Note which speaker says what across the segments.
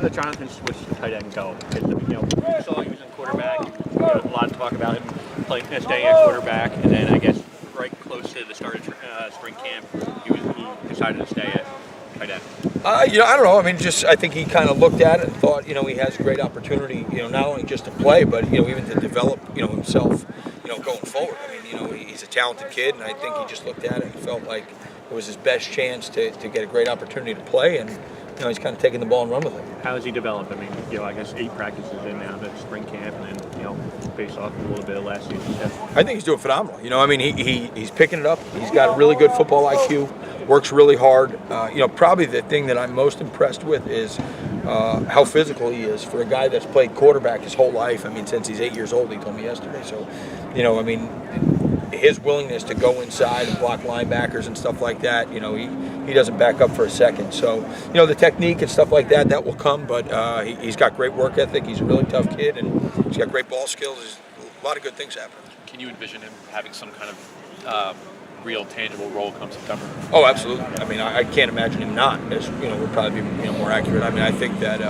Speaker 1: Jonathan switched to tight end go? Because, we saw he was in quarterback. A lot of talk about him staying at quarterback, and then I guess right close to the start of spring camp, he decided to stay at tight end.
Speaker 2: I don't know. I mean, I think he kind of looked at it and thought, he has a great opportunity, not only just to play, but even to develop, himself, going forward. I mean, he's a talented kid, and I think he just looked at it and felt like it was his best chance to get a great opportunity to play, and he's kind of taking the ball and run with it.
Speaker 1: How has he developed? I mean, I guess 8 practices in now to spring camp, and then based off a little bit of last season.
Speaker 2: I think he's doing phenomenal. I mean, he's picking it up. He's got a really good football IQ. Works really hard. Probably the thing that I'm most impressed with is how physical he is for a guy that's played quarterback his whole life. I mean, since he's 8 years old, he told me yesterday. So, I mean, his willingness to go inside and block linebackers and stuff like that, he doesn't back up for a second. So, the technique and stuff like that will come, but he's got great work ethic. He's a really tough kid, and he's got great ball skills. There's a lot of good things happening.
Speaker 3: Can you envision him having some kind of real tangible role come September?
Speaker 2: Oh, absolutely. I mean, I can't imagine him not. As would probably be more accurate. I mean, I think that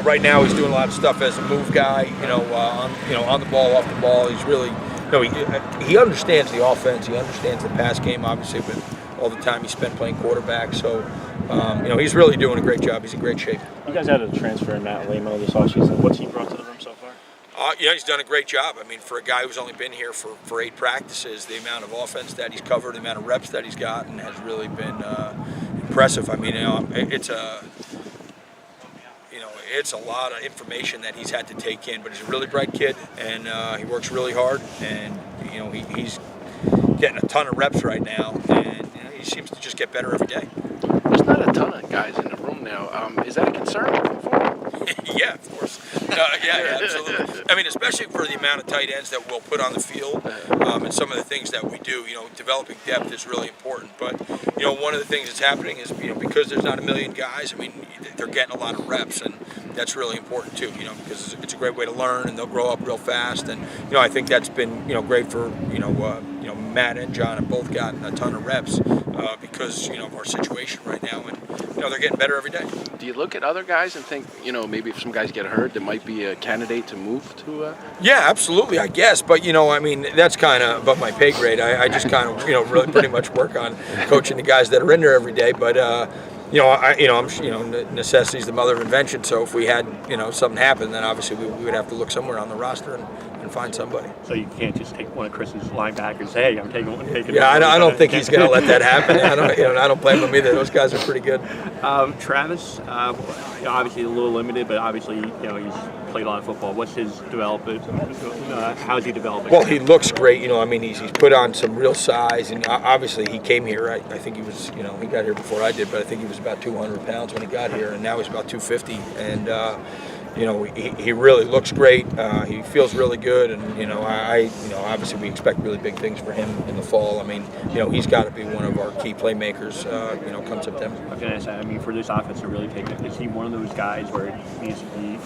Speaker 2: right now he's doing a lot of stuff as a move guy. On the ball, off the ball. He's really he understands the offense. He understands the pass game. Obviously, with all the time he spent playing quarterback. So he's really doing a great job. He's in great shape.
Speaker 4: You guys had a transfer in Matt Lamo this offseason. What's he brought to the room so far?
Speaker 2: He's done a great job. I mean, for a guy who's only been here for 8 practices, the amount of offense that he's covered, the amount of reps that he's gotten has really been impressive. I mean, it's a lot of information that he's had to take in, but he's a really bright kid, and he works really hard, and he's getting a ton of reps right now, and he seems to just get better every day.
Speaker 5: There's not a ton of guys in the room now. Is that a concern for him?
Speaker 2: Yeah, of course. Yeah, absolutely. I mean, especially for the amount of tight ends that we'll put on the field, and some of the things that we do. Developing depth is really important. But one of the things that's happening is because there's not a million guys. I mean, they're getting a lot of reps, and that's really important too. Because it's a great way to learn, and they'll grow up real fast. And I think that's been great for Matt and John have both gotten a ton of reps because of our situation right now, and they're getting better every day.
Speaker 5: Do you look at other guys and think maybe if some guys get hurt, there might be a candidate to move to?
Speaker 2: Yeah, absolutely, I guess. But I mean, that's kind of above my pay grade. I just kind of really pretty much work on coaching the guys that are in there every day. But necessity's the mother of invention. So if we had something happen, then obviously we would have to look somewhere on the roster and find somebody.
Speaker 1: So you can't just take one of Chris's linebackers and say, hey, I'm taking one.
Speaker 2: Yeah, I don't think he's going to let that happen. I don't blame him either. Those guys are pretty good.
Speaker 1: Travis, obviously a little limited, but obviously he's played a lot of football. What's his development? How's he developing?
Speaker 2: Well, he looks great. I mean, he's put on some real size, and obviously he came here. I think he was, he got here before I did, but I think he was about 200 pounds when he got here, and now he's about 250. And he really looks great. He feels really good, and obviously we expect really big things for him in the fall. I mean, he's got to be one of our key playmakers. Come September.
Speaker 1: I was going to say, I mean, for this offense to really take it, is he one of those guys where it needs to be,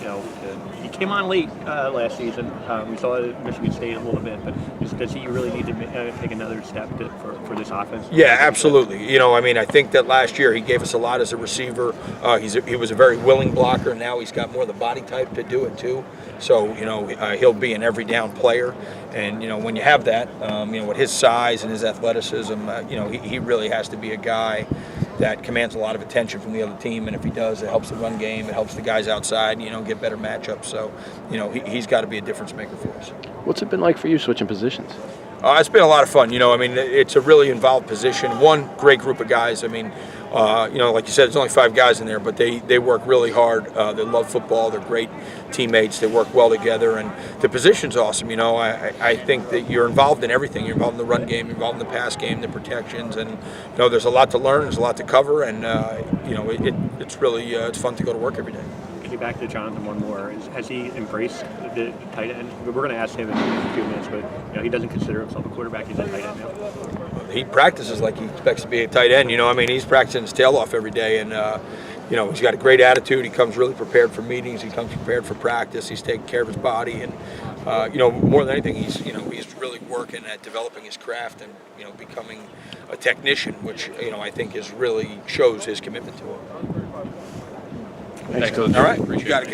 Speaker 1: he came on late last season. We saw it at Michigan State a little bit, but does he really need to take another step for this offense?
Speaker 2: Yeah, absolutely. I mean, I think that last year he gave us a lot as a receiver. He was a very willing blocker. Now he's got more of the body type to do it too. So he'll be an every down player, and when you have that, with his size and his athleticism, he really has to be a guy that commands a lot of attention from the other team, and if he does, it helps the run game, it helps the guys outside, get better matchups. So he's got to be a difference maker for us.
Speaker 5: What's it been like for you switching positions?
Speaker 2: It's been a lot of fun. I mean, it's a really involved position. One great group of guys. I mean, like you said, there's only 5 guys in there, but they work really hard. They love football. They're great teammates. They work well together, and the position's awesome. I think that you're involved in everything. You're involved in the run game, you're involved in the pass game, the protections, and there's a lot to learn. There's a lot to cover, and it's really it's fun to go to work every day.
Speaker 1: Get back to Jonathan one more. Has he embraced the tight end? We're going to ask him in a few minutes, but he doesn't consider himself a quarterback. He's a tight end now.
Speaker 2: He practices like he expects to be a tight end. I mean, he's practicing his tail off every day, and he's got a great attitude. He comes really prepared for meetings. He comes prepared for practice. He's taking care of his body, and more than anything, he's really working at developing his craft and becoming a technician, which I think really shows his commitment to it.
Speaker 3: Thanks, Coach.
Speaker 2: All right,
Speaker 3: Appreciate
Speaker 2: you got
Speaker 3: it.
Speaker 2: it, guys.